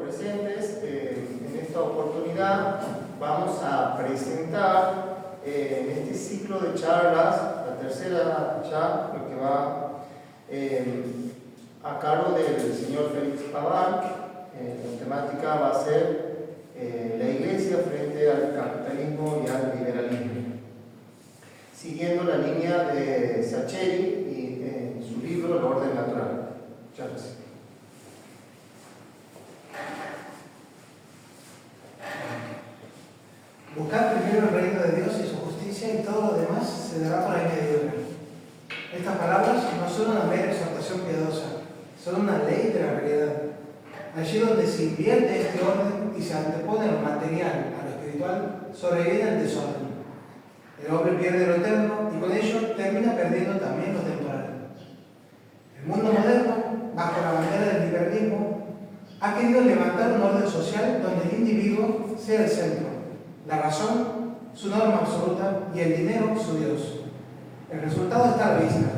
presentes. En esta oportunidad vamos a presentar en este ciclo de charlas, la tercera ya, lo que va a cargo del señor Félix Paván. La temática va a ser la Iglesia frente al capitalismo y al liberalismo, siguiendo la línea de Sacheri y en su libro El orden natural. Muchas gracias. Buscad primero el reino de Dios y su justicia, y todo lo demás se dará por añadidura. Estas palabras no son una mera exhortación piadosa, son una ley de la realidad. Allí donde se invierte este orden y se antepone lo material a lo espiritual, sobreviene el desorden. El hombre pierde lo eterno y con ello termina perdiendo también lo temporal. El mundo moderno, bajo la bandera del liberalismo, ha querido levantar un orden social donde el individuo sea el centro, la razón su norma absoluta y el dinero su Dios. El resultado está a la vista.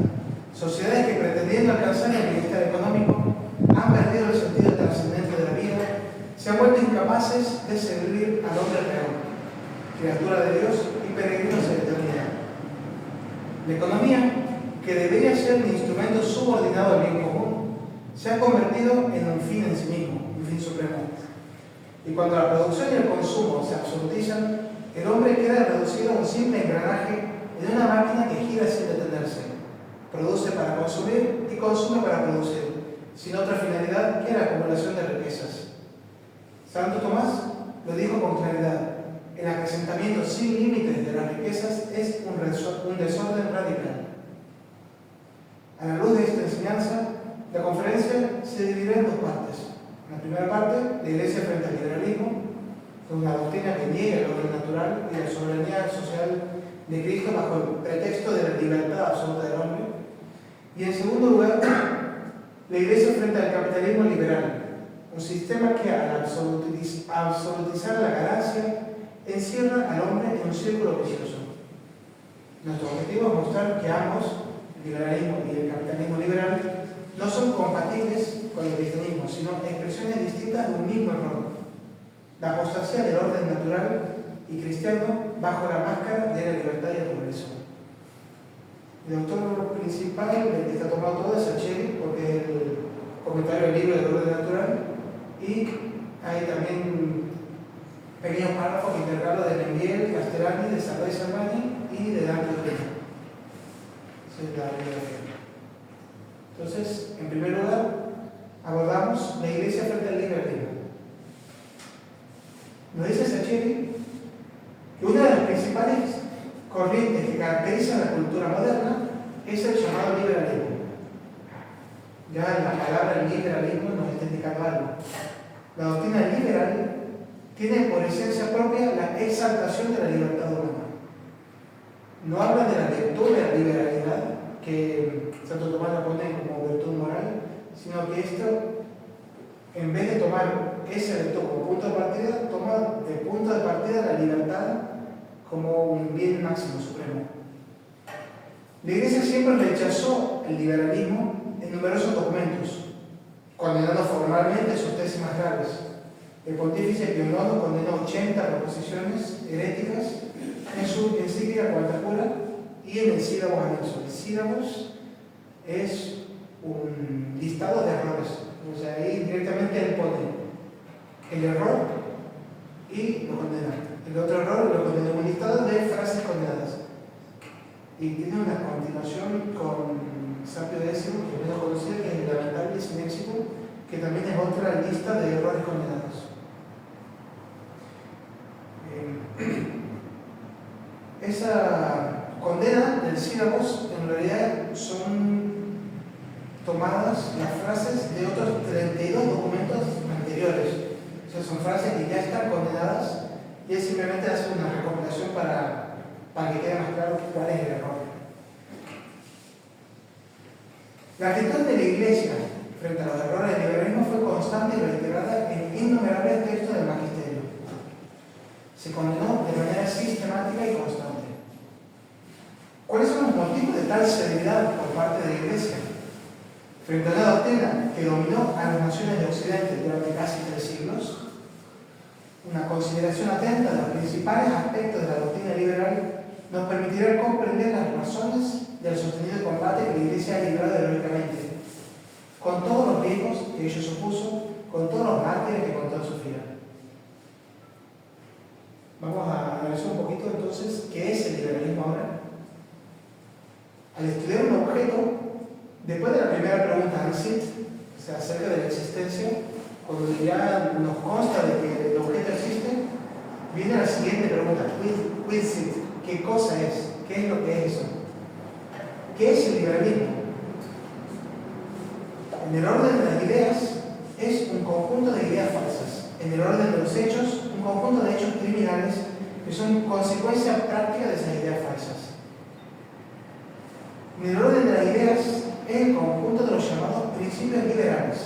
Sociedades que pretendiendo alcanzar el bienestar económico han perdido el sentido trascendente de la vida, se han vuelto incapaces de servir al hombre real, criatura de Dios y peregrinos de la eternidad. La economía, que debería ser un instrumento subordinado al bien común, se ha convertido en un fin en sí mismo, un fin supremo. Y cuando la producción y el consumo se absolutizan, el hombre queda reducido a un simple engranaje en una máquina que gira sin detenerse. Produce para consumir y consume para producir, sin otra finalidad que la acumulación de riquezas. Santo Tomás lo dijo con claridad: el acrecentamiento sin límites de las riquezas es un desorden radical. A la luz de esta enseñanza, la conferencia se dividirá en dos partes. En la primera parte, la Iglesia frente al liberalismo, con una doctrina que niega el orden natural y la soberanía social de Cristo bajo el pretexto de la libertad absoluta del hombre. Y en segundo lugar, la Iglesia frente al capitalismo liberal, un sistema que al absolutizar la ganancia encierra al hombre en un círculo vicioso. Nuestro objetivo es mostrar que ambos, el liberalismo y el capitalismo liberal, no son compatibles con el cristianismo, sino expresiones distintas de un mismo error: la apostasía del orden natural y cristiano bajo la máscara de la libertad y el progreso. El autor principal, el que está tomado todo, es Sacheri, porque es el comentario del libro del orden natural, y hay también pequeños párrafos que intercalo de Nembiel, Castellani, de Salvay Salvani y de Dante Ortega. Esa es la bibliografía. Entonces, en primer lugar, abordamos la Iglesia frente al liberalismo. Nos dice Sacheri que una de las principales corrientes que caracterizan la cultura moderna es el llamado liberalismo. Ya en la palabra liberalismo nos está indicando algo. La doctrina liberal tiene por esencia propia la exaltación de la libertad humana. No habla de la virtud de la liberalidad, que Santo Tomás la pone como virtud moral, sino que esto, en vez de tomar esa virtud como punto de partida, toma de punto de partida la libertad como un bien máximo supremo. La Iglesia siempre rechazó el liberalismo en numerosos documentos, condenando formalmente sus tesis más graves. El pontífice Pío IX condenó 80 proposiciones heréticas en su encíclica Quanta Cura y en el sílabus anexo. El sílabus es un listado de errores. O sea, ahí directamente él pone el error y lo condena. El otro error lo condena, un listado de frases condenadas. Y tiene una continuación con Sapio X, que es menos conocida, que es lamentable y sin éxito, que también es otra lista de errores condenados. Esa condena del sílabus en realidad son tomadas las frases de otros 32 documentos anteriores. O sea, son frases que ya están condenadas y es simplemente hacer una recopilación para que quede más claro cuál es el error. La actitud de la Iglesia frente a los errores del liberalismo fue constante y reiterada en innumerables textos del magisterio. Se condenó de manera sistemática y constante. ¿Cuáles son los motivos de tal severidad por parte de la Iglesia? Frente a una doctrina que dominó a las naciones de Occidente durante casi 3 siglos, consideración atenta de los principales aspectos de la doctrina liberal nos permitirá comprender las razones del sostenido combate que la Iglesia ha librado heroicamente, con todos los riesgos que ello supuso, con todos los mártires que contó en su vida. Vamos a analizar un poquito entonces qué es el liberalismo ahora. Al estudiar un objeto, después de la primera pregunta, ¿Ansit? O sea, acerca de la existencia, cuando ya nos consta de que el objeto existe, viene la siguiente pregunta, quid sit? ¿Qué cosa es? ¿Qué es lo que es eso? ¿Qué es el liberalismo? En el orden de las ideas, es un conjunto de ideas falsas. En el orden de los hechos, un conjunto de hechos criminales que son consecuencia práctica de esas ideas falsas. En el orden de las ideas, es el conjunto de los llamados principios liberales,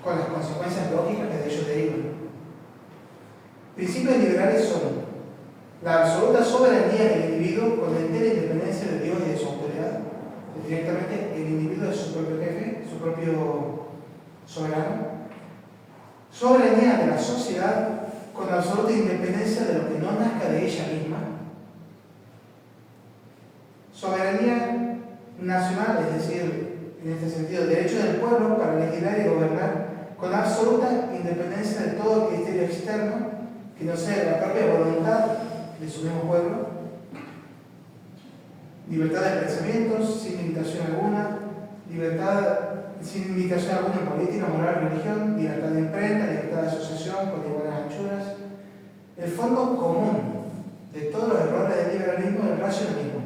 con las consecuencias lógicas que de ellos derivan. Principios liberales son la absoluta soberanía del individuo con la entera independencia de Dios y de su autoridad. Directamente el individuo es su propio jefe, su propio soberano. Soberanía de la sociedad con absoluta independencia de lo que no nazca de ella misma. Soberanía nacional, es decir, en este sentido, derecho del pueblo para legislar y gobernar con absoluta independencia de todo criterio externo que no sea la propia voluntad de su mismo pueblo. Libertad de pensamientos sin limitación alguna, libertad sin limitación alguna en política, moral, religión, libertad de imprenta, libertad de asociación con iguales anchuras. El fondo común de todos los errores del liberalismo es el racionalismo.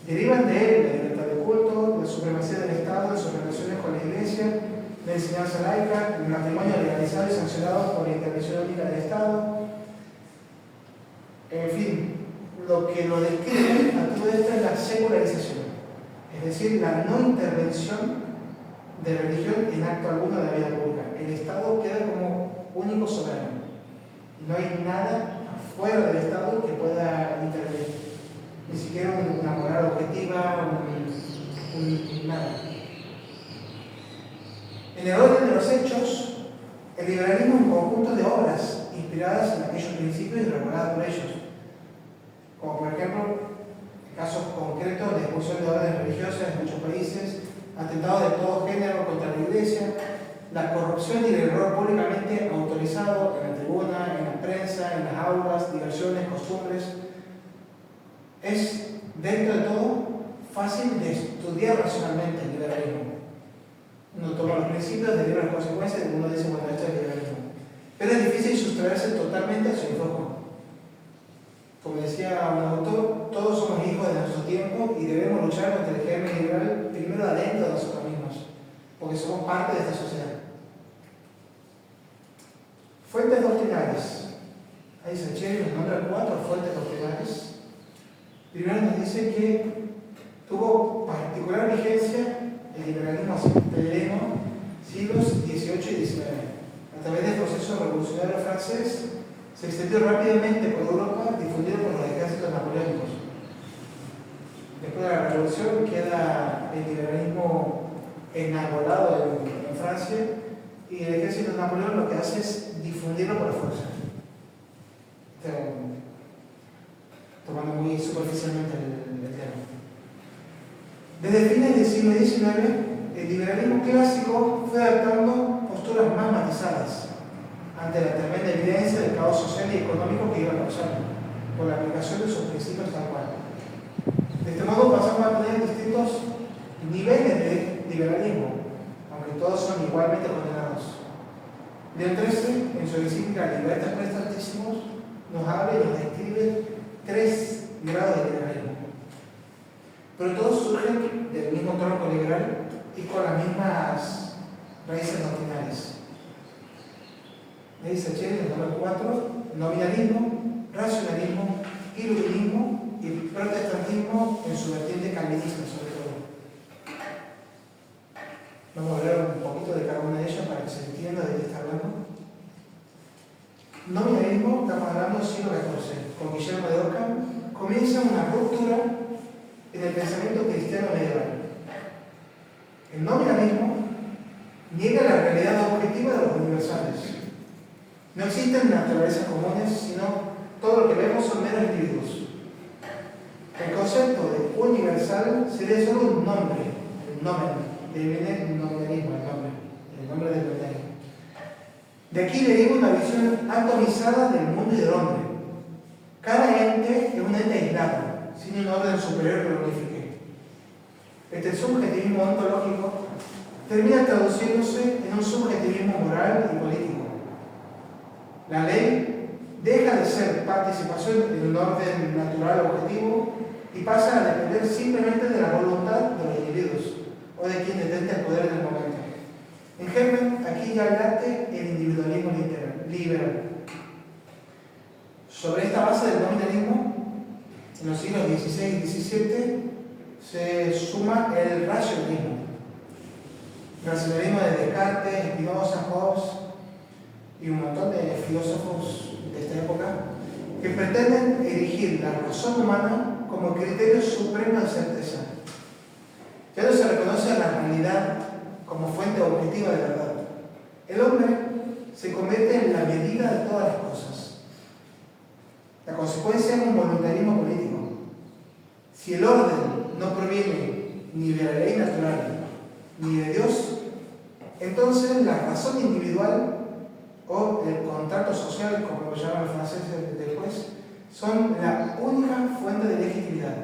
Derivan de él la libertad de culto, la supremacía del Estado, de sus relaciones con la Iglesia, la enseñanza laica, el matrimonio legalizado y sancionado por la intervención única del Estado. En fin, lo que lo describe a todo esto es la secularización, es decir, la no intervención de religión en acto alguno de la vida pública. El Estado queda como único soberano. No hay nada fuera del Estado que pueda intervenir, ni siquiera una moral objetiva, nada. En el orden de los hechos, el liberalismo es un conjunto de obras inspiradas en aquellos principios y reguladas por ellos, como por ejemplo casos concretos de expulsión de órdenes religiosas en muchos países, atentados de todo género contra la Iglesia, la corrupción y el error públicamente autorizado en la tribuna, en la prensa, en las aulas, diversiones, costumbres. Es, dentro de todo, fácil de estudiar racionalmente el liberalismo. Uno toma los principios, deriva las consecuencias y uno dice, bueno, esto es liberalismo. Pero es difícil sustraerse totalmente a su enfoque. Como decía un autor, todos somos hijos de nuestro tiempo y debemos luchar contra el germen liberal primero adentro de nosotros mismos, porque somos parte de esta sociedad. Fuentes doctrinales. Ahí Sacheri nos nombra 4 fuentes doctrinales. Primero nos dice que tuvo particular vigencia el liberalismo hegeliano siglos XVIII y XIX. A través del proceso revolucionario francés, se extendió rápidamente por Europa, difundido por los ejércitos napoleónicos. Después de la revolución queda el liberalismo enarbolado en Francia y el ejército de Napoleón lo que hace es difundirlo por la fuerza. Tomando muy superficialmente el tema. Desde fines del siglo XIX, el liberalismo clásico fue adaptando posturas más matizadas ante la tremenda evidencia del caos social y económico que iba a causar por la aplicación de sus principios tal cual. De este modo pasamos a tener distintos niveles de liberalismo, aunque todos son igualmente condenados. León XIII, en su encíclica Libertas Prestatissimos, nos habla y nos describe 3 grados de liberalismo. Pero todos surgen del mismo tronco liberal y con las mismas raíces doctrinales. Dice Sacheri, el número 4, nominalismo, racionalismo, iluminismo y protestantismo en su vertiente calvinista, sobre todo. Vamos a hablar un poquito de cada una de ellas para que se entienda de qué está hablando. Nominalismo, estamos hablando del siglo XIV. Con Guillermo de Ockham comienza una ruptura en el pensamiento cristiano medieval. El nominalismo niega la realidad objetiva de los universales. No existen naturalezas comunes, sino todo lo que vemos son meros individuos. El concepto de universal sería solo un nombre, el nomen, de viene el nomenismo, el nombre del nomenismo. De aquí deriva una visión atomizada del mundo y del hombre. Cada ente es un ente aislado, sin un orden superior que lo unifique. Este subjetivismo ontológico termina traduciéndose en un subjetivismo moral y político. La ley deja de ser participación en un orden natural objetivo y pasa a depender simplemente de la voluntad de los individuos o de quien detenta el poder en el momento. En germen, aquí ya late el individualismo liberal. Sobre esta base del nominalismo, en los siglos XVI y XVII se suma el racionalismo. El racionalismo de Descartes, Spinoza, Hobbes y un montón de filósofos de esta época que pretenden erigir la razón humana como criterio supremo de certeza. Ya no se reconoce a la realidad como fuente objetiva de verdad. El hombre se convierte en la medida de todas las cosas. La consecuencia es un voluntarismo político. Si el orden no proviene ni de la ley natural ni de Dios, entonces la razón individual o el contrato social, como lo llaman los franceses después, son la única fuente de legitimidad.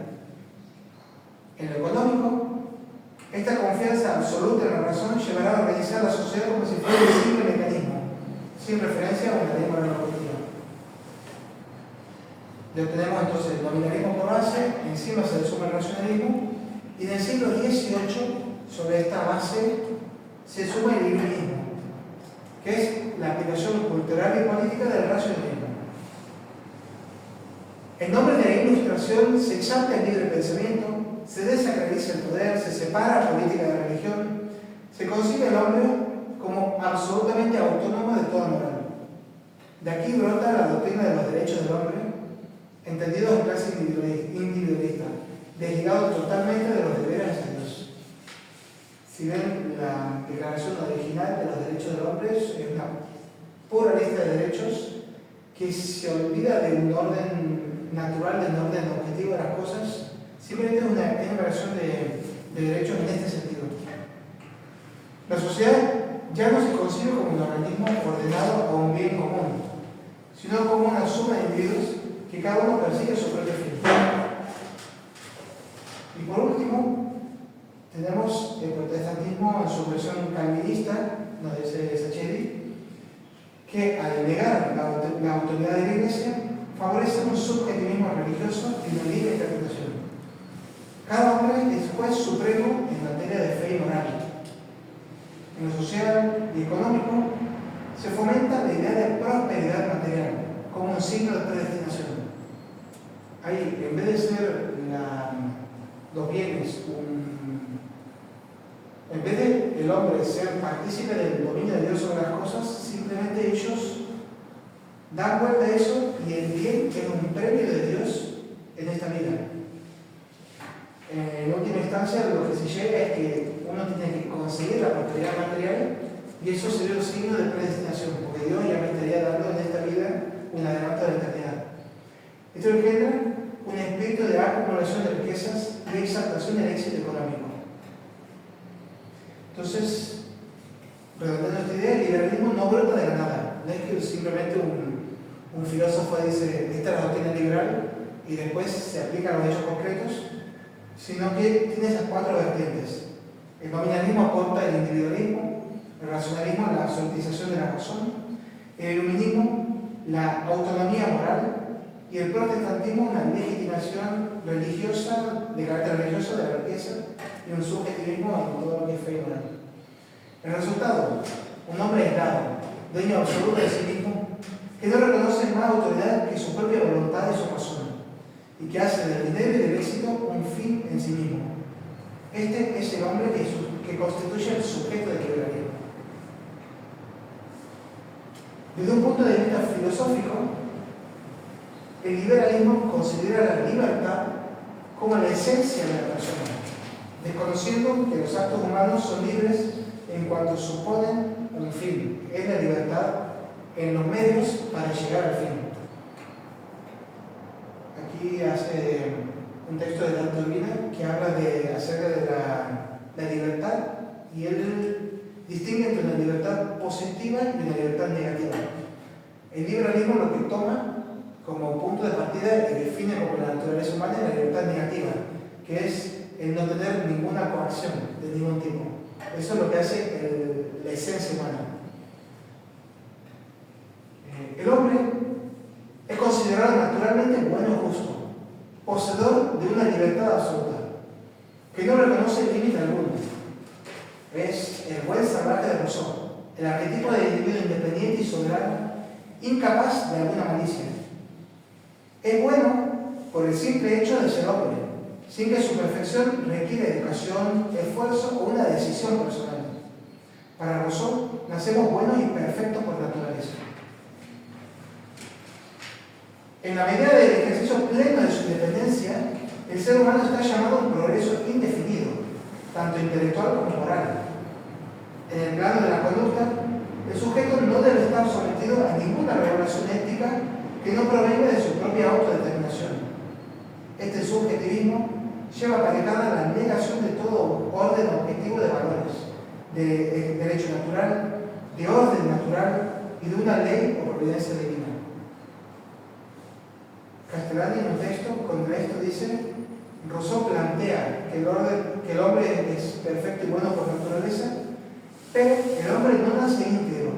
En lo económico, esta confianza absoluta en la razón llevará a organizar la sociedad como si fuera un simple mecanismo, sin referencia a una ley moral objetiva. Tenemos entonces el nominalismo por base, encima se le suma el racionalismo, y en el siglo XVIII, sobre esta base, se suma el iluminismo, que es la aplicación cultural y política del racionalismo. En nombre de la ilustración se exalta el libre pensamiento, se desacraliza el poder, se separa la política de la religión, se concibe al hombre como absolutamente autónomo de toda moral. De aquí brota la doctrina de los derechos del hombre, entendido en clase individualista, desligado totalmente de los deberes hacia Dios. Si ven la declaración original de los derechos del hombre, es una pura lista de derechos que se olvida de un orden natural, de un orden objetivo de las cosas, simplemente es una enumeración de derechos en este sentido. La sociedad ya no se concibe como un organismo ordenado a un bien común, sino como una suma de individuos que cada uno persigue su propio fin. Y por último, tenemos el protestantismo en su versión calvinista, nos dice Sacheri, que al negar la autoridad de la Iglesia, favorece un subjetivismo religioso y una libre interpretación. Cada hombre es juez supremo en materia de fe y moral. En lo social y económico se fomenta la idea de prosperidad material como un signo de predestinación. Ahí, en vez de ser los bienes, en vez de el hombre ser partícipe del dominio de Dios sobre las cosas, simplemente ellos dan vuelta a eso y el bien es un premio de Dios en esta vida. En última instancia, lo que se llega es que uno tiene que conseguir la prosperidad material y eso sería un signo de predestinación, porque Dios ya me estaría dando en esta vida un adelanto de la eternidad. Esto engendra un espíritu de acumulación de riquezas y exaltación del éxito económico. Entonces, redondeando esta idea, el liberalismo no brota de la nada. No es que simplemente un filósofo dice, esta es la doctrina liberal, y después se aplica a los hechos concretos, sino que tiene esas cuatro vertientes. El nominalismo aporta el individualismo, el racionalismo la absolutización de la razón, el iluminismo la autonomía moral, y el protestantismo una legitimación religiosa, de carácter religioso de la riqueza, y un subjetivismo en todo lo que es fe y moral. El resultado, un hombre aislado, dueño absoluto de sí mismo, que no reconoce más autoridad que su propia voluntad y su razón, y que hace del dinero y del éxito un fin en sí mismo. Este es el hombre que constituye el sujeto del liberalismo. Desde un punto de vista filosófico, el liberalismo considera la libertad como la esencia de la persona, desconociendo que los actos humanos son libres en cuanto suponen un fin, es la libertad en los medios para llegar al fin. Aquí hace un texto de Dalton Wiener que habla acerca de la libertad, y él distingue entre una libertad positiva y una libertad negativa. El liberalismo lo que toma como punto de partida y define como la naturaleza humana es la libertad negativa, que es el no tener ninguna coacción de ningún tipo. Eso es lo que hace la esencia humana. El hombre es considerado naturalmente bueno y justo, poseedor de una libertad absoluta, que no reconoce límite alguno. Es el buen salvaje de Rousseau, el arquetipo de individuo independiente y soberano, incapaz de alguna malicia. Es bueno por el simple hecho de ser hombre, sin que su perfección requiere educación, esfuerzo o una decisión personal. Para Rousseau, nacemos buenos y perfectos por naturaleza. En la medida del ejercicio pleno de su independencia, el ser humano está llamado a un progreso indefinido, tanto intelectual como moral. En el plano de la conducta, el sujeto no debe estar sometido a ninguna regulación ética que no provenga de su propia autodeterminación. Este subjetivismo lleva aparejada la negación de todo orden objetivo de valores, de derecho natural, de orden natural y de una ley o providencia divina. Castellani en un texto contra esto dice: Rousseau plantea que el hombre es perfecto y bueno por naturaleza, pero el hombre no nace íntegro.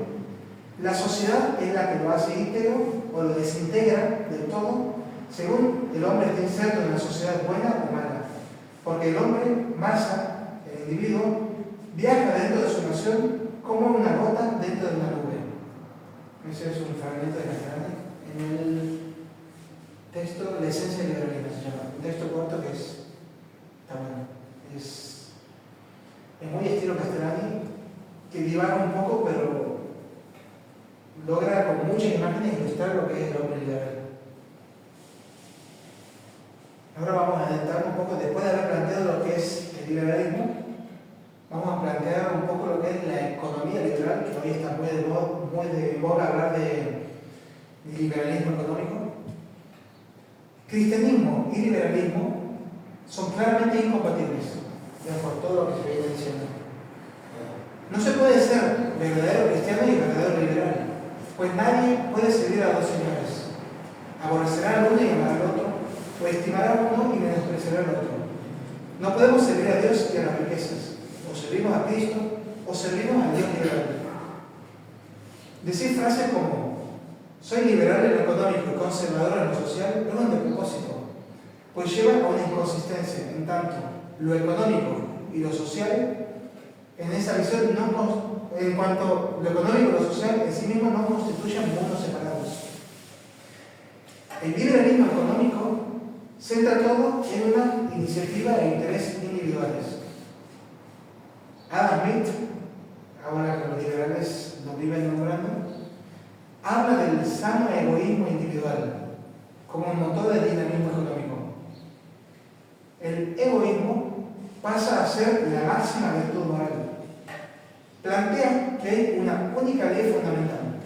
La sociedad es la que lo hace íntegro o lo desintegra del todo, según el hombre esté inserto en la sociedad buena o mala. Porque el hombre, masa, el individuo, viaja dentro de su nación como una gota dentro de una nube. Ese es un fragmento de Castellani en el texto La esencia del liberalismo, se llama. Un texto corto que está bueno. Es muy estilo Castellani, que divaga un poco, pero logra con muchas imágenes ilustrar lo que es el hombre liberal. Ahora vamos a adentrarnos un poco, después de haber planteado lo que es el liberalismo, vamos a plantear un poco lo que es la economía liberal, que hoy está muy de moda hablar de liberalismo económico. Cristianismo y liberalismo son claramente incompatibles, por todo lo que se viene diciendo. No se puede ser verdadero cristiano y verdadero liberal, pues nadie puede servir a dos señores. Aborrecerá al uno y amar al otro, o estimará a uno y menospreciará al otro. No podemos servir a Dios y a las riquezas. O servimos a Cristo, o servimos al Dios liberal. Decir frases como soy liberal en lo económico y conservador en lo social no es un despropósito, pues lleva a una inconsistencia. En tanto, lo económico y lo social, en esa visión, en cuanto lo económico y lo social en sí mismo no constituyen mundos separados. El liberalismo económico centra todo en una iniciativa e intereses individuales. Adam Smith, ahora que los liberales lo viven nombrando, habla del sano egoísmo individual como un motor del dinamismo económico. El egoísmo pasa a ser la máxima virtud moral. Plantea que hay una única ley fundamental,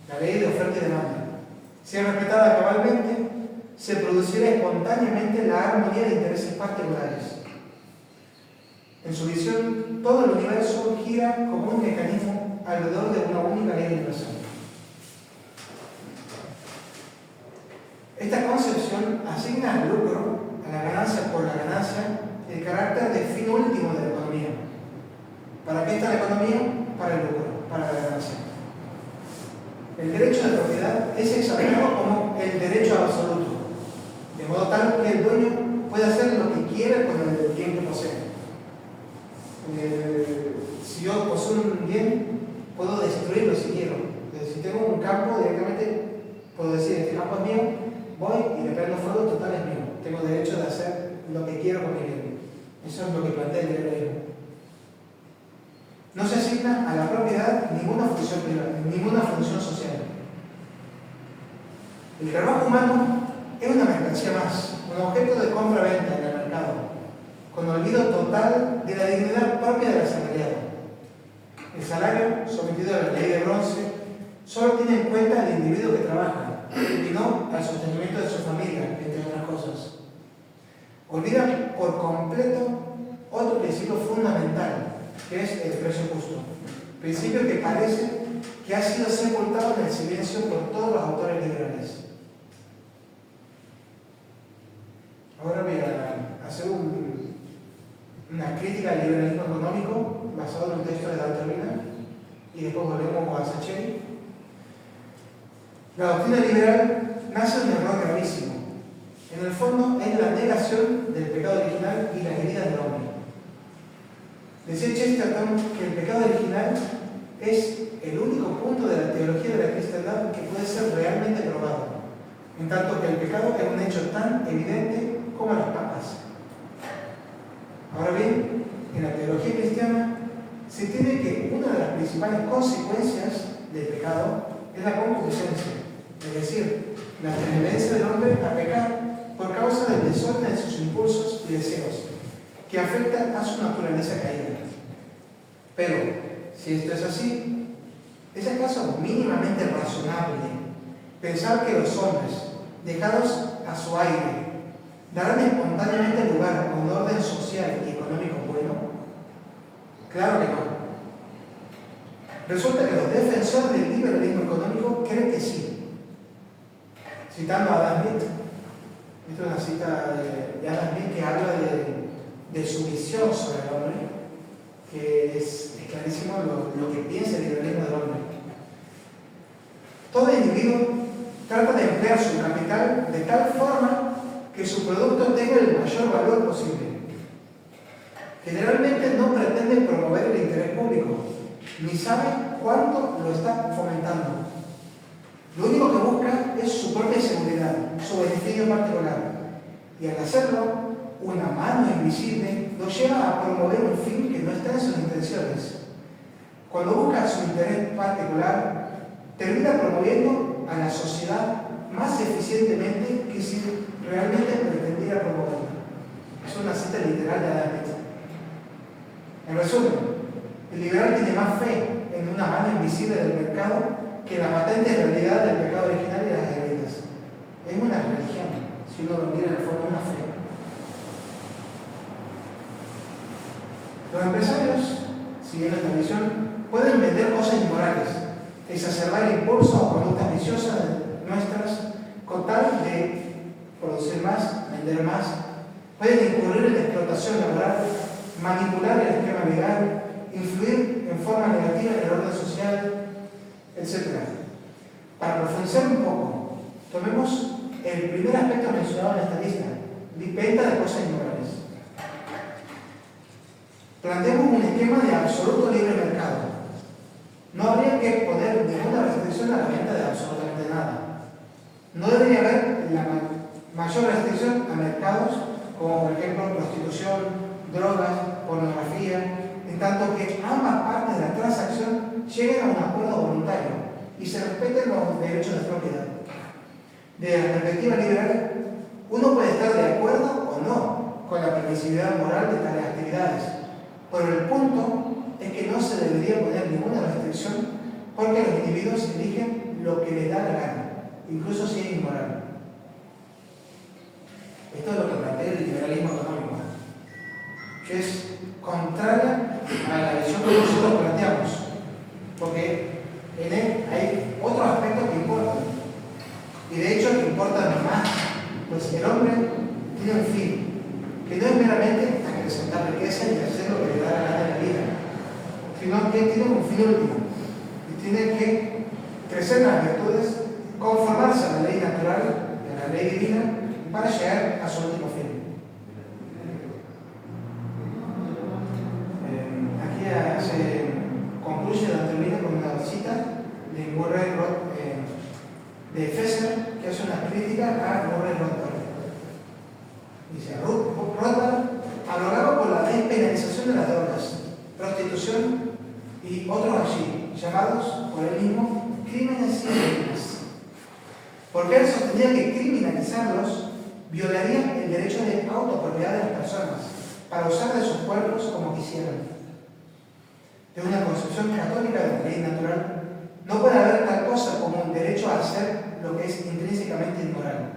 la ley de oferta y demanda. Si es respetada cabalmente, se producirá espontáneamente la armonía de intereses particulares. En su visión, todo el universo gira como un mecanismo alrededor de una única ley universal. Esta concepción asigna al lucro, a la ganancia por la ganancia, el carácter de fin último de la economía. ¿Para qué está la economía? Para el lucro, para la ganancia. El derecho de propiedad es examinado como el derecho absoluto, de modo tal que el dueño puede hacer lo que quiera con el bien que posee. Si yo poseo un bien, puedo destruirlo si quiero. Si tengo un campo, directamente puedo decir: este campo es mío, voy y le prendo fuego, total es mío. Tengo derecho de hacer lo que quiero con mi bien. Eso es lo que plantea el liberalismo. No se asigna a la propiedad ninguna función privada, ninguna función social. El trabajo humano es una mercancía más, un objeto de compra-venta en el mercado, con olvido total de la dignidad propia del asalariado. El salario, sometido a la ley de bronce, solo tiene en cuenta al individuo que trabaja y no al sostenimiento de su familia, entre otras cosas. Olvida por completo otro principio fundamental, que es el precio justo. Principio que parece que ha sido sepultado en el silencio por todos los autores liberales. Ahora voy a hacer una crítica al liberalismo económico basado en un texto de Dalton y después volvemos a Sacheri. La doctrina liberal nace de un error gravísimo. En el fondo es la negación del pecado original y las heridas del hombre. Decía Chesterton que el pecado original es el único punto de la teología de la cristiandad que puede ser realmente probado, en tanto que el pecado es un hecho tan evidente como las papas. Ahora bien, en la teología cristiana se entiende que una de las principales consecuencias del pecado es la concupiscencia, es decir, la tendencia del hombre a pecar por causa del desorden de sus impulsos y deseos, que afectan a su naturaleza caída. Pero, si esto es así, ¿es acaso mínimamente razonable pensar que los hombres, dejados a su aire, darán espontáneamente lugar a un orden social y económico bueno? Claro que no. Resulta que los defensores del liberalismo económico creen que sí. Citando a Adam Smith, esta es una cita de Adam Smith que habla de su visión sobre el hombre, que es clarísimo lo que piensa el liberalismo del hombre. Todo individuo trata de emplear su capital de tal forma que su producto tenga el mayor valor posible. Generalmente no pretende promover el interés público, ni sabe cuánto lo está fomentando. Lo único que busca es su propia seguridad, su beneficio particular. Y al hacerlo, una mano invisible lo lleva a promover un fin que no está en sus intenciones. Cuando busca su interés particular, termina promoviendo a la sociedad más eficientemente que si realmente pretendiera promoverla. Es una cita literal de Adam Smith. En resumen, el liberal tiene más fe en una mano invisible del mercado que en la patente realidad del pecado original y de las heridas. Es una religión, si uno lo mira de forma de una fe. Los empresarios, siguiendo esta visión, pueden vender cosas inmorales, exacerbar impulsos o conductas viciosas nuestras con tal de producir más, vender más. Pueden incurrir en la explotación laboral, manipular el esquema legal, influir en forma negativa en el orden social, etc. Para profundizar un poco, tomemos el primer aspecto mencionado en esta lista, venta de cosas inmorales. Planteamos un esquema de absoluto libre mercado. No habría que poner ninguna restricción a la venta de absolutamente nada. No debería haber la mayor restricción a mercados como por ejemplo prostitución, drogas, pornografía, en tanto que ambas partes de la transacción lleguen a un acuerdo voluntario y se respeten los derechos de propiedad. Desde la perspectiva liberal, uno puede estar de acuerdo o no con la permisividad moral de tales actividades, pero el punto es que no se debería poner ninguna restricción porque los individuos eligen lo que les da la gana, incluso si es inmoral. Esto es lo que plantea el liberalismo económico, que es contraria a la visión que nosotros planteamos, porque en él hay otros aspectos que importan, y de hecho que importan más, pues el hombre tiene un fin, que no es meramente acrecentar riqueza y hacer lo que le da la gana de la vida, sino que tiene un fin último, y tiene que crecer en las virtudes, conformarse a la ley natural, a la ley divina, para llegar a su último fin. Aquí se concluye la teoría con una cita de Murray Roth, de Fesser, que hace una crítica a Murray Rothbard. Dice, Rothbard abogaba por la despenalización de las drogas, prostitución y otros allí, llamados por él mismo crímenes indígenas. Porque él sostenía que criminalizarlos violaría el derecho de autopropiedad de las personas para usar de sus cuerpos como quisieran. De una concepción católica de la ley natural, no puede haber tal cosa a hacer lo que es intrínsecamente inmoral.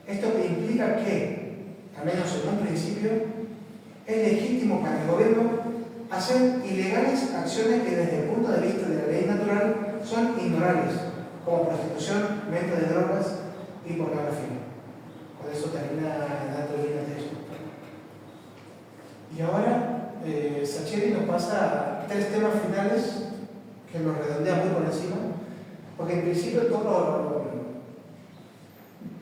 Esto implica que, al menos en un principio, es legítimo para el gobierno hacer ilegales acciones que desde el punto de vista de la ley natural son inmorales, como prostitución, venta de drogas y pornografía. Con eso termina el dato de eso. Y ahora, Sacheri nos pasa 3 temas finales que los redondea muy por encima, porque en principio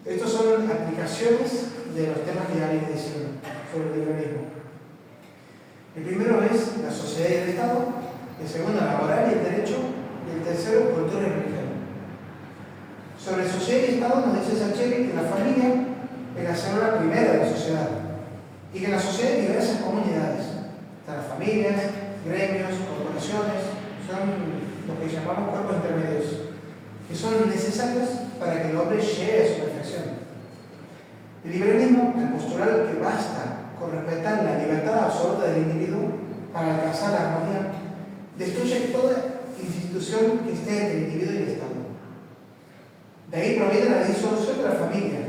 estos son aplicaciones de los temas que ya vine diciendo sobre el liberalismo. El primero es la sociedad y el Estado, el segundo la moral y el derecho, y el tercero cultura y religión. Sobre sociedad y Estado nos dice Sacheri que la familia es la célula primera de la sociedad y que en la sociedad hay diversas comunidades. Están las familias, gremios, corporaciones, son lo que llamamos cuerpos intermedios, que son necesarios para que el hombre llegue a su perfección. El liberalismo, al postular que basta con respetar la libertad absoluta del individuo para alcanzar la armonía, destruye toda institución que esté entre el individuo y el Estado. De ahí proviene la disolución de la familia,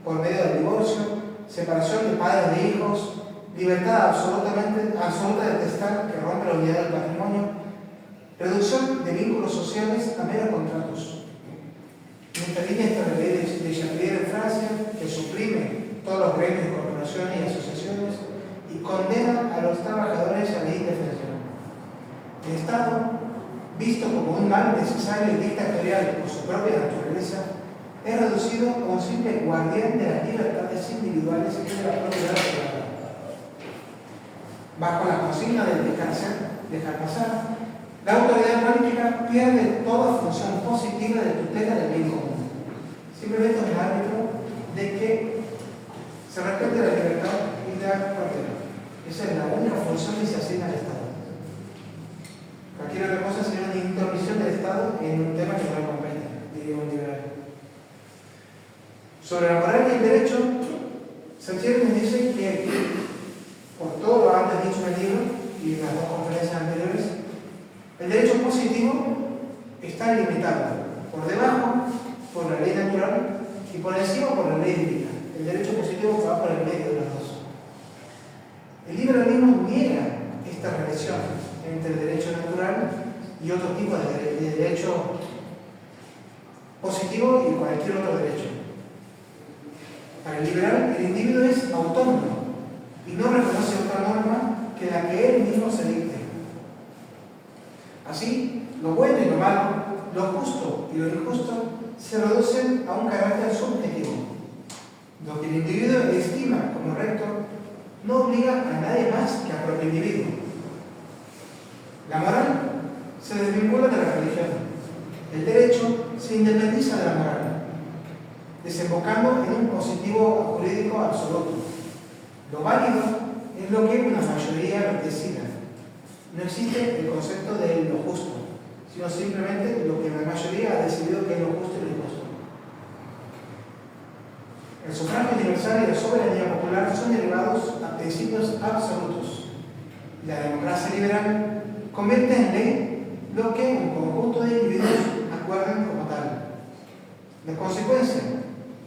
por medio del divorcio, separación de padres de hijos, libertad absoluta de testar que rompe la unidad del patrimonio, reducción de vínculos sociales a meros contratos. En esta línea está la ley de Chapelier en Francia, que suprime todos los gremios de corporaciones y asociaciones y condena a los trabajadores a la indefensión. El Estado, visto como un mal necesario y dictatorial por su propia naturaleza, es reducido a un simple guardián de las libertades individuales y de la propiedad privada. Bajo la consigna del dejar pasar, la autoridad política pierde toda función positiva de tutela del bien común. Simplemente es el árbitro de que se respete la libertad y la propiedad. Esa es la única función que se asigna al Estado. Cualquier otra cosa sería una intromisión del Estado en un tema que no le compete, diría un liberal. Sobre la moral y el derecho, Sacheri nos dice que, por todo lo antes dicho en el libro y en las 2 conferencias anteriores, el derecho positivo está limitado por debajo por la ley natural y por encima por la ley divina. El derecho positivo va por el medio de los dos. El liberalismo niega esta relación entre el derecho natural y otro tipo de derecho positivo y cualquier otro derecho. Para el liberal, el individuo es autónomo y no reconoce otra norma que la que él mismo se dicte. Así, lo bueno y lo malo, lo justo y lo injusto se reducen a un carácter subjetivo. Lo que el individuo estima como recto no obliga a nadie más que al propio individuo. La moral se desvincula de la religión. El derecho se independiza de la moral, desembocando en un positivo jurídico absoluto. Lo válido es lo que una mayoría decida. No existe el concepto de lo justo, sino simplemente lo que la mayoría ha decidido que es lo justo y lo injusto. El sufragio universal y la soberanía popular son elevados a principios absolutos. La democracia liberal convierte en ley lo que un conjunto de individuos acuerdan como tal. La consecuencia,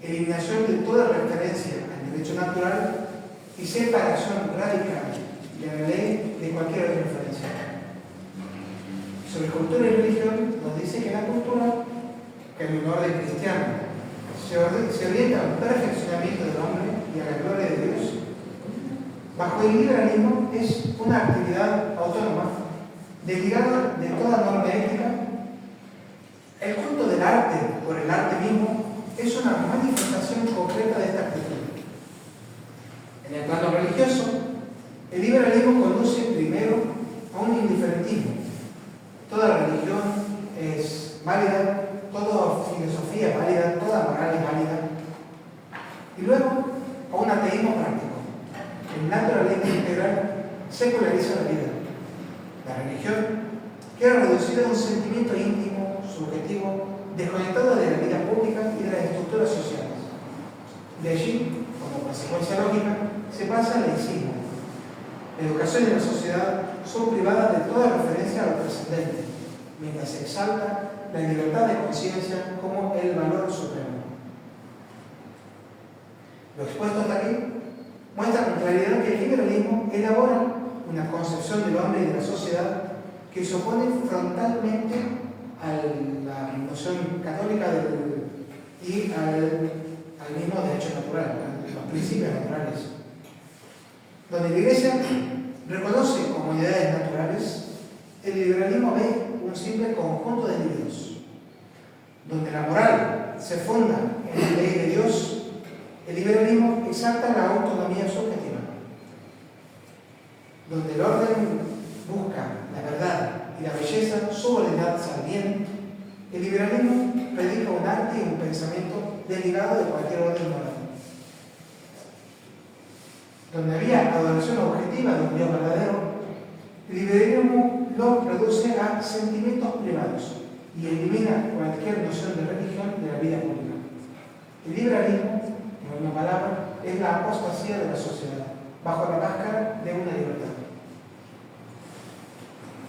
eliminación de toda referencia al derecho natural y separación radical de la ley de cualquier otra referencia. Sobre cultura y religión nos dice que la cultura, que en un orden cristiano se orienta al perfeccionamiento del hombre y a la gloria de Dios, bajo el liberalismo es una actividad autónoma, desligada de toda norma ética. El culto del arte por el arte mismo es una manifestación concreta de esta actitud. En el plano religioso, el liberalismo conduce primero a un indiferentismo. Toda religión es válida, toda filosofía es válida, toda moral es válida. Y luego a un ateísmo práctico. El naturalismo integral seculariza la vida. La religión queda reducida a un sentimiento íntimo, subjetivo, desconectado de la vida pública y de las estructuras sociales. De allí, como consecuencia lógica, se pasa al laicismo. La educación y la sociedad son privadas de toda referencia a lo trascendente. mientras se exalta la libertad de conciencia como el valor supremo. Lo expuesto hasta aquí muestra con claridad que el liberalismo elabora una concepción del hombre y de la sociedad que se opone frontalmente a la noción católica y al mismo derecho natural, a los principios naturales. Donde la Iglesia reconoce como unidades naturales, el liberalismo ve un simple conjunto de individuos. Donde la moral se funda en la ley de Dios, el liberalismo exalta la autonomía subjetiva. Donde el orden busca la verdad y la belleza subordinadas al bien, el liberalismo predica un arte y un pensamiento derivado de cualquier orden moral. Donde había adoración objetiva de un Dios verdadero, el liberalismo lo reduce a sentimientos privados y elimina cualquier noción de religión de la vida pública. El liberalismo, en una palabra, es la apostasía de la sociedad, bajo la máscara de una libertad.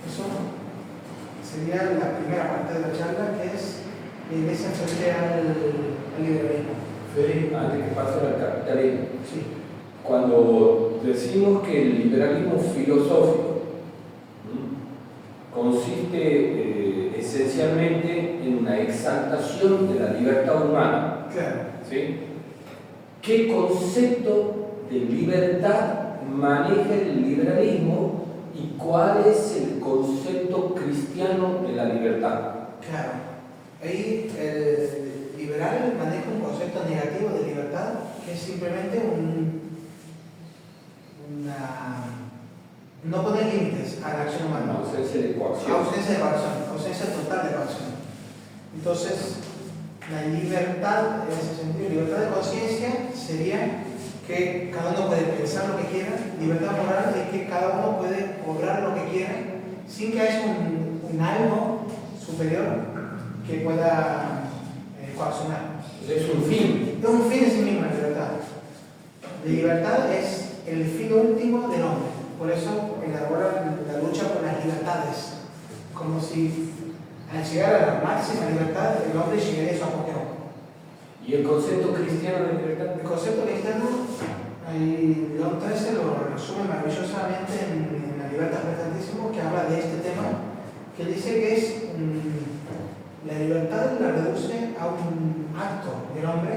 Eso sería la primera parte de la charla, que es la Iglesia frente al liberalismo. Fede, antes que pase al capitalismo. Sí. Cuando decimos que el liberalismo filosófico consiste esencialmente en una exaltación de la libertad humana, Claro. ¿sí? ¿Qué concepto de libertad maneja el liberalismo y cuál es el concepto cristiano de la libertad? Claro. Ahí el liberal maneja un concepto negativo de libertad que es simplemente no poner límites a la acción humana. Ausencia de coacción. Ausencia de coacción, ausencia total de coacción. Entonces, la libertad, en ese sentido, libertad de conciencia sería que cada uno puede pensar lo que quiera. Libertad moral es que cada uno puede obrar lo que quiera sin que haya un algo superior que pueda coaccionar. Es un fin. Es un fin en sí mismo la libertad. La libertad es el fin último del hombre. Por eso elabora la lucha por las libertades. Como si al llegar a la máxima libertad el hombre llegaría a su apogeo. ¿Y el concepto cristiano de libertad? El concepto cristiano, León XIII lo resume maravillosamente en la Libertad Prestantísimo, que habla de este tema, que dice que es la libertad la reduce a un acto del hombre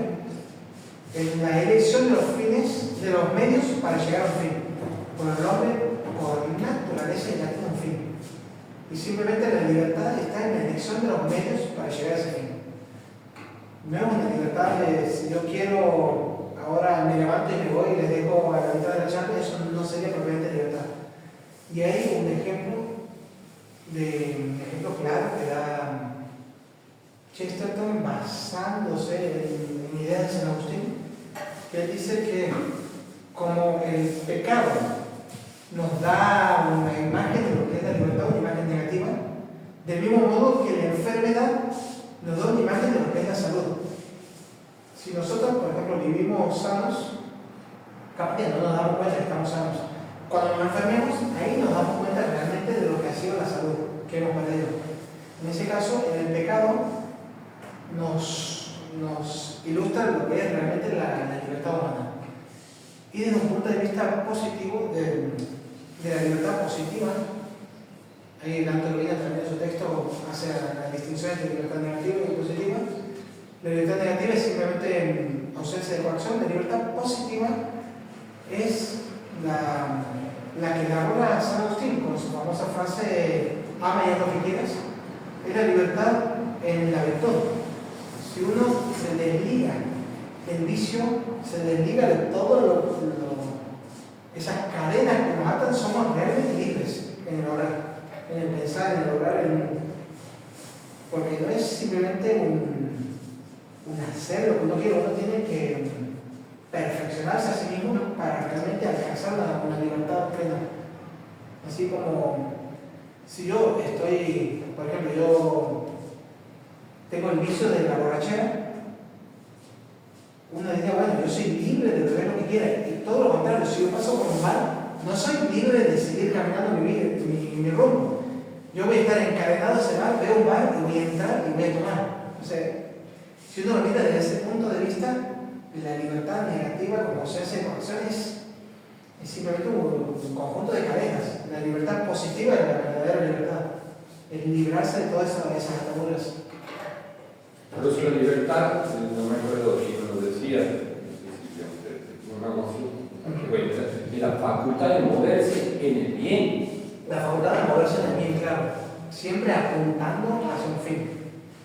en la elección de los fines, de los medios para llegar a un fin. Por el hombre, por naturaleza, ya tiene un fin. Y simplemente la libertad está en la elección de los medios para llegar a ese fin. No es una libertad de si yo quiero, ahora me levanto y me voy y les dejo a la mitad de la charla, eso no sería propiamente libertad. Y hay un ejemplo claro que da Chesterton basándose en ideas de San Agustín, que él dice que como el pecado nos da una imagen de lo que es la libertad, una imagen negativa, del mismo modo que la enfermedad nos da una imagen de lo que es la salud. Si nosotros, por ejemplo, vivimos sanos, capaz que no nos damos cuenta de que estamos sanos. Cuando nos enfermemos, ahí nos damos cuenta realmente de lo que ha sido la salud que hemos perdido. En ese caso, en el pecado nos ilustra lo que es realmente la libertad humana. Y desde un punto de vista positivo, de la libertad positiva, ahí el Antología también en su texto hace la distinción entre libertad negativa y positiva. La libertad negativa es simplemente ausencia de coacción. La libertad positiva es la que elabora San Agustín con su famosa frase ama y haz lo que quieras. Es la libertad en la virtud. Si uno se desliga del vicio, se desliga de todo esas cadenas que nos atan, somos realmente libres en el obrar, en el pensar, en el obrar, porque no es simplemente un hacer lo que uno quiere, uno tiene que perfeccionarse a sí mismo para realmente alcanzar una libertad plena. Así como si yo estoy, por ejemplo, yo tengo el vicio de la borrachera, uno diría, bueno, yo soy libre de beber lo que quiera, y todo lo contrario, si yo paso por un bar, no soy libre de seguir caminando mi rumbo. Yo voy a estar encadenado a ese bar, veo un bar y voy a entrar y voy a tomar. O sea, si uno lo mira desde ese punto de vista, la libertad negativa, como se hace en ocasiones, es simplemente un conjunto de cadenas. La libertad positiva es la verdadera libertad. Es librarse de todas esas ataduras. Por eso la libertad, no me acuerdo quién lo decía, bueno, es la facultad de moverse en el bien. La facultad de moverse en el bien, claro, siempre apuntando hacia un fin.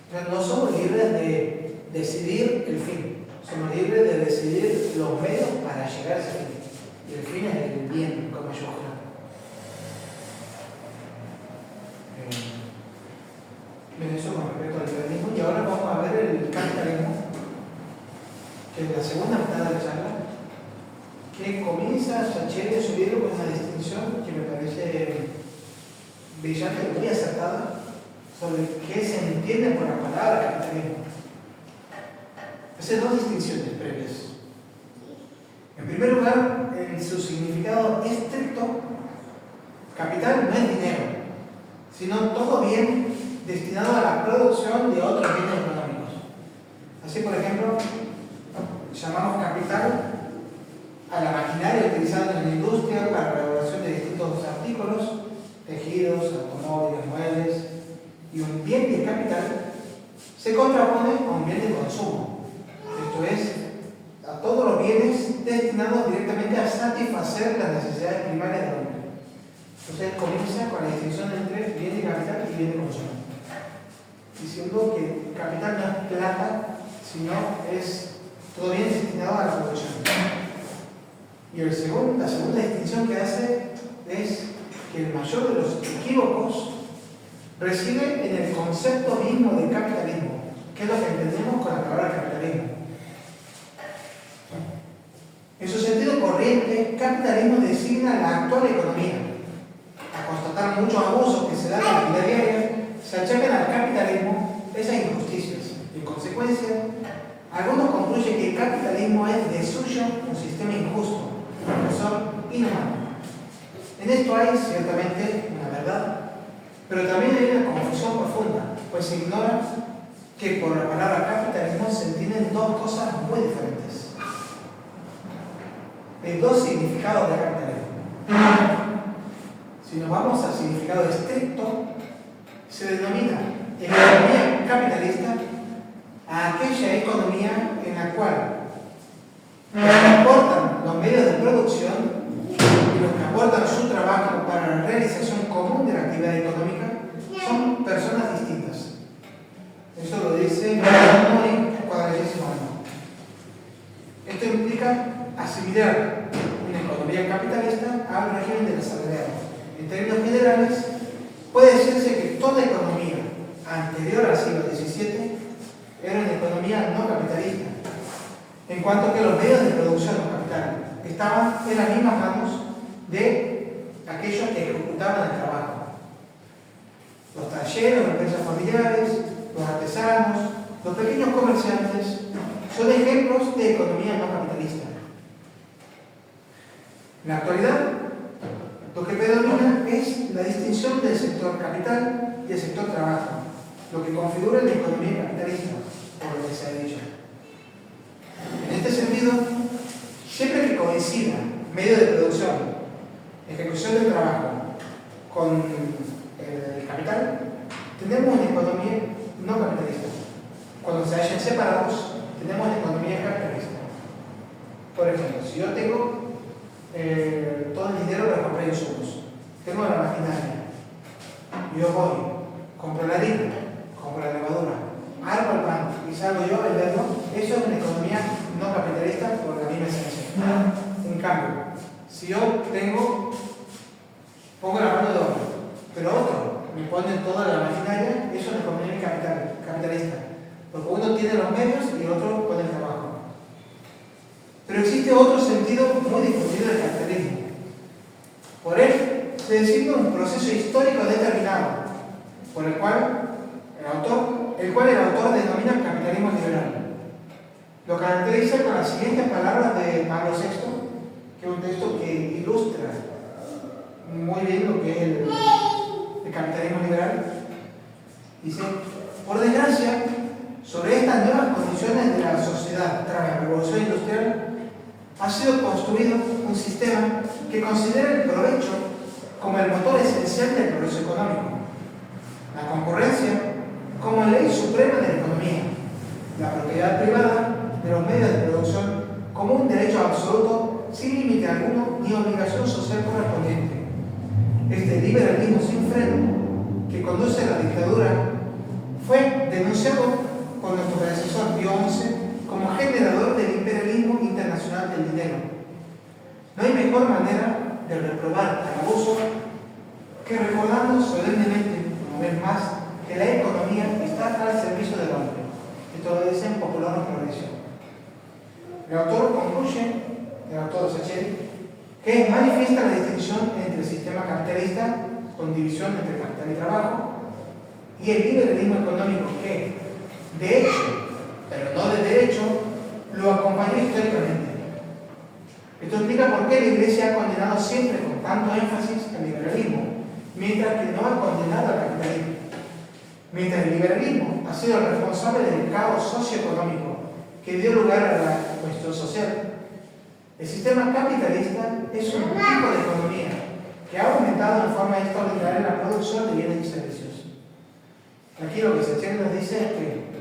O sea, no somos libres de decidir el fin, somos libres de decidir los medios para llegar a ese fin. Y el fin es el bien con mayúscula. Bien, eso con respecto al liberalismo. Y ahora vamos a ver el capitalismo, que es la segunda mitad de la charla, que comienza Sacheri a subir con una distinción que me parece brillante y muy acertada sobre qué se entiende por la palabra capitalismo. Hace dos distinciones previas. En primer lugar, en su significado estricto, capital no es dinero, sino todo bien destinado a la producción de otros bienes económicos. Así, por ejemplo, llamamos capital a la maquinaria utilizada en la industria para la elaboración de distintos artículos, tejidos, automóviles, muebles, y un bien de capital se contrapone a un bien de consumo. Esto es, a todos los bienes destinados directamente a satisfacer las necesidades primarias del hombre. Entonces comienza con la distinción entre bien de capital y bien de consumo, diciendo que capital no es plata, sino es todo bien destinado a la producción. Y la segunda distinción que hace es que el mayor de los equívocos reside en el concepto mismo de capitalismo, que es lo que entendemos con la palabra capitalismo. En su sentido corriente, capitalismo designa la actual economía. A constatar muchos abusos que se dan en la vida diaria, se achacan al capitalismo esas injusticias. En consecuencia, algunos concluyen que el capitalismo es de suyo un sistema injusto, que son inhumanos. En esto hay ciertamente una verdad, pero también hay una confusión profunda, pues se ignora que por la palabra capitalismo se entienden dos cosas muy diferentes. Hay dos significados de capitalismo. Si nos vamos al significado estricto, se denomina economía capitalista a aquella economía en la cual los que aportan los medios de producción y los que aportan su trabajo para la realización común de la actividad económica son personas distintas. Eso lo dice Moy, 40º año. Esto implica asimilar una economía capitalista al régimen del asalariado. En términos generales, puede decirse que toda economía anterior al siglo XVII era una economía no capitalista, en cuanto que los medios de producción o capital estaban en las mismas manos de aquellos que ejecutaban el trabajo. Los talleres, las empresas familiares, los artesanos, los pequeños comerciantes son ejemplos de economía no capitalista. En la actualidad, lo que predomina es la distinción del sector capital y el sector trabajo, lo que configura la economía capitalista, por lo que se ha dicho. En este sentido, siempre que coincida medio de producción, ejecución del trabajo con el capital, tenemos una economía no capitalista. Cuando se hallan separados, tenemos una economía capitalista. Por ejemplo, si yo tengo todo el dinero para comprar insumos, tengo la maquinaria, yo voy, compro la harina, compro la levadura, armo el pan y salgo yo a venderlo, eso es una economía no capitalista por la misma esencia. En cambio, si yo pongo la mano de obra, pero otro me pone toda la maquinaria, eso es una economía capitalista, porque uno tiene los medios y el otro pone el trabajo. Pero existe otro sentido muy difundido del capitalismo. Por él se designa un proceso histórico determinado, por el cual el autor denomina capitalismo liberal. Lo caracteriza con las siguientes palabras de Pablo VI, que es un texto que ilustra muy bien lo que es el el capitalismo liberal? Dice, por desgracia, sobre estas nuevas condiciones de la sociedad tras la revolución industrial, ha sido construido un sistema que considera el provecho como el motor esencial del progreso económico, la concurrencia como ley suprema de la economía, la propiedad privada de los medios de producción como un derecho absoluto sin límite alguno ni obligación social correspondiente. Este liberalismo sin freno que conduce a la dictadura fue denunciado por nuestro predecesor Pío XI como generador del imperialismo internacional del dinero. No hay mejor manera de reprobar el abuso que recordando solemnemente, una vez más, que la economía está al servicio del hombre. Esto lo dice en Popular Progresión. El autor concluye, el autor Sacheri, que manifiesta la distinción entre el sistema capitalista, con división entre capital y trabajo, y el liberalismo económico que, de hecho, pero no de derecho, lo acompañó históricamente. Esto explica por qué la Iglesia ha condenado siempre con tanto énfasis al liberalismo, mientras que no ha condenado al capitalismo. Mientras el liberalismo ha sido el responsable del caos socioeconómico que dio lugar a la cuestión social, el sistema capitalista es un tipo de economía que ha aumentado en forma extraordinaria la producción de bienes y servicios. Aquí lo que Sacheri nos dice es que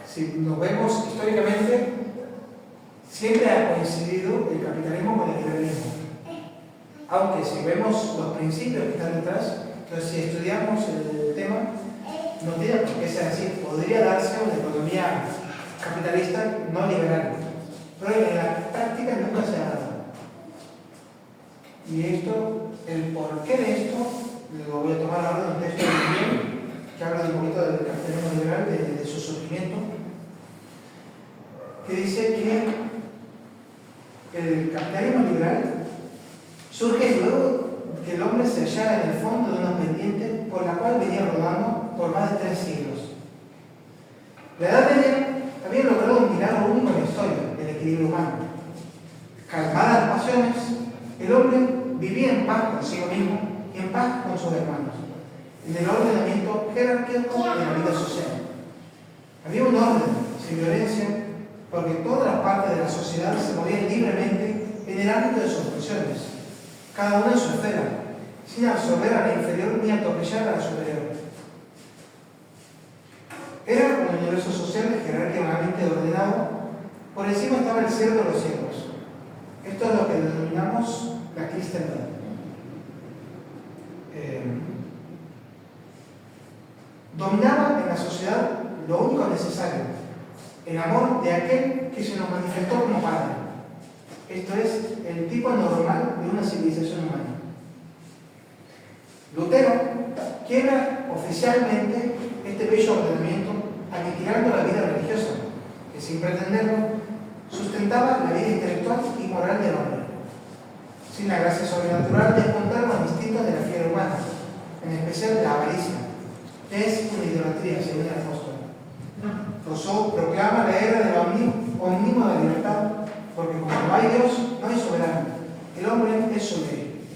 si nos vemos históricamente, siempre ha coincidido el capitalismo con el liberalismo. Aunque si vemos los principios que están detrás, entonces si estudiamos el tema, no tiene por qué ser así. Podría darse una economía capitalista no liberal, pero en la práctica nunca se ha dado. Y esto, el porqué de esto, lo voy a tomar ahora de un texto de Miguel, que habla un poquito del capitalismo liberal, de su surgimiento, que dice que el capitalismo liberal surge luego que el hombre se hallara en el fondo de una pendiente por la cual venía rodando por más de 3 siglos. La Edad Media había logrado un milagro único en la historia del equilibrio humano. Calmadas las pasiones, el hombre vivía en paz consigo mismo y en paz con sus hermanos, en el ordenamiento jerárquico de la vida social. Había un orden sin violencia, porque todas las partes de la sociedad se movían libremente en el ámbito de sus funciones, cada una en su esfera, sin absorber a la inferior ni atropellar a la superior. Era un universo social jerárquicamente ordenado, por encima estaba el cielo de los cielos. Esto es lo que denominamos la cristiandad. Dominaba en la sociedad lo único necesario, el amor de aquel que se nos manifestó como Padre. Esto es el tipo normal de una civilización humana. Lutero quiebra oficialmente este bello ordenamiento aniquilando la vida religiosa, que sin pretenderlo sustentaba la vida intelectual y moral del hombre. Sin la gracia sobrenatural despuntaron los instintos de la fiera humana, en especial la avaricia, que es una idolatría, según el apóstol. Rousseau proclama la era del omnismo de la libertad, porque como no hay Dios, no hay soberano. El hombre es su ley.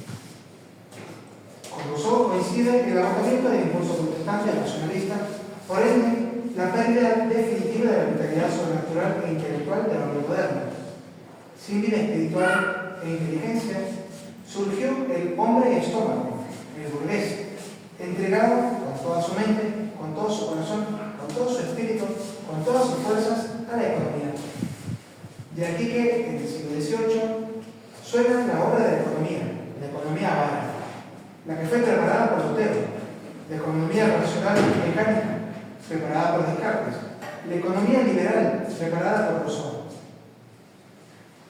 Con Rousseau coincide el agotamiento del impulso protestante y racionalista, por ende, la pérdida definitiva de la vitalidad sobrenatural e intelectual del hombre moderno. Sin vida espiritual e inteligencia, surgió el hombre estómago, el burgués, entregado con toda su mente, con todo su corazón, con todo su espíritu, con todas sus fuerzas a la economía. De aquí que en el siglo XVIII suena la obra de la economía avara, la que fue preparada por Lutero, la economía racional y mecánica, preparada por Descartes, la economía liberal, preparada por Rousseau.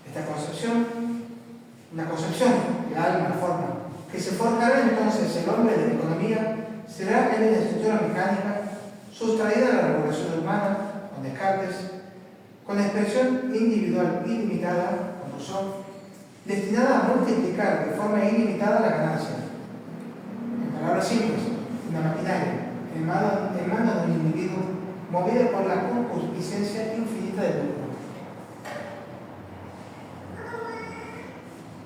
Esta concepción, la concepción, la alma, la forma, que se forjará entonces el hombre de la economía, será en la estructura mecánica, sustraída de la regulación humana, con Descartes, con la expresión individual ilimitada, con Rousseau, destinada a multiplicar de forma ilimitada la ganancia. En palabras simples, una maquinaria, en manos de un individuo, movida por la concupiscencia infinita del lucro.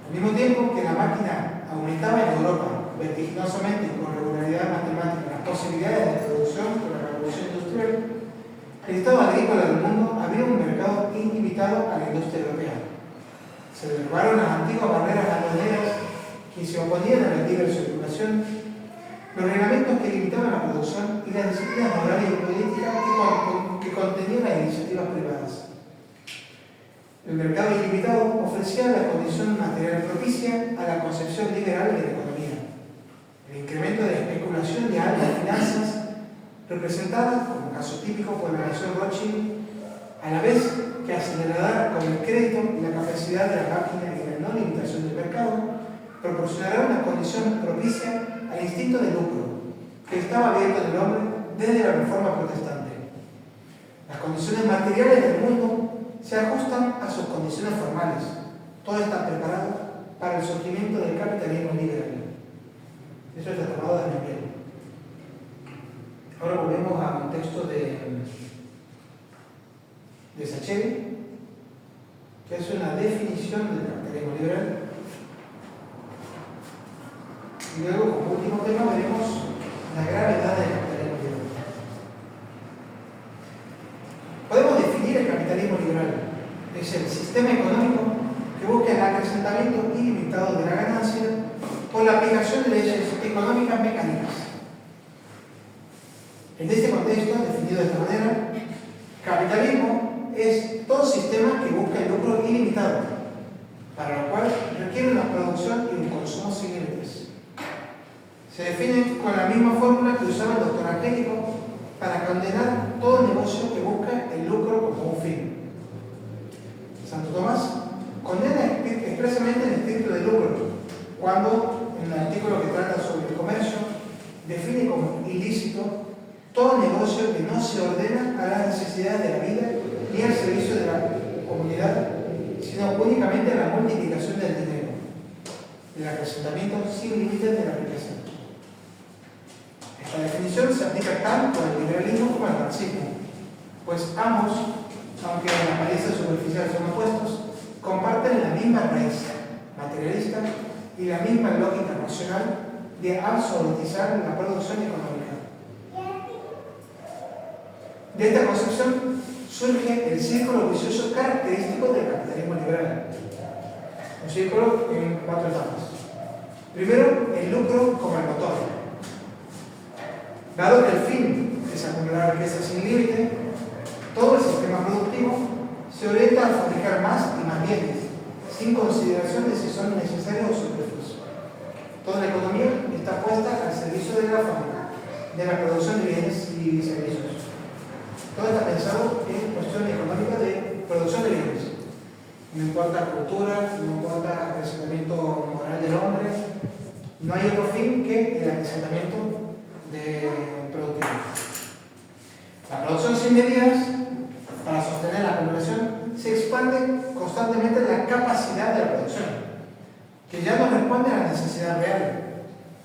Al mismo tiempo que la máquina aumentaba en Europa vertiginosamente y con regularidad matemática las posibilidades de producción por la revolución industrial, el estado agrícola del mundo abrió un mercado ilimitado a la industria europea. Se derrubaron las antiguas barreras aduaneras que se oponían a la libre circulación, los reglamentos que limitaban la producción y las disciplinas morales y políticas que contenían las iniciativas privadas. El mercado ilimitado ofrecía la condición material propicia a la concepción liberal de la economía. El incremento de la especulación de altas finanzas, representada, como caso típico, por la nación Rothschild, a la vez que acelerada con el crédito y la capacidad de la máquina y la no limitación del mercado, proporcionará una condición propicia al instinto de lucro que estaba abierto en el hombre desde la Reforma Protestante. Las condiciones materiales del mundo se ajustan a sus condiciones formales. Todo está preparado para el surgimiento del capitalismo liberal. Eso está tomado de Miguel. Ahora volvemos a un texto de Sacheri, que es una definición del capitalismo liberal. Y luego, como último tema, veremos la gravedad del capitalismo liberal. Podemos definir el capitalismo liberal. Es el sistema económico que busca el acrecentamiento ilimitado de la ganancia por la aplicación de leyes económicas mecánicas. En este contexto, definido de esta manera, capitalismo es todo sistema que busca el lucro ilimitado, para lo cual requiere una producción y un consumo sin límites. Se define con la misma fórmula que usaba el doctor Angélico para condenar todo negocio que busca el lucro como un fin. Santo Tomás condena expresamente el espíritu del lucro, cuando en el artículo que trata sobre el comercio define como ilícito todo negocio que no se ordena a las necesidades de la vida ni al servicio de la comunidad, sino únicamente a la multiplicación del dinero, el acrecentamiento sin límites de la riqueza. Esta definición se aplica tanto al liberalismo como al marxismo, pues ambos, aunque en la apariencia superficial son opuestos, comparten la misma raíz materialista y la misma lógica racional de absolutizar la producción económica. De esta concepción surge el círculo vicioso característico del capitalismo liberal. Un círculo en 4 etapas. Primero, el lucro como el motor. Dado que el fin es acumular riqueza sin límite, todo el sistema productivo se orienta a fabricar más y más bienes, sin consideración de si son necesarios o superfluos. Toda la economía está puesta al servicio de la fábrica, de la producción de bienes y servicios. Todo está pensado en cuestión económica de producción de bienes. No importa cultura, no importa acrecentamiento moral del hombre, no hay otro fin que el acrecentamiento de productividad. La producción sin medidas para sostener la acumulación se expande constantemente la capacidad de la producción, que ya no responde a la necesidad real,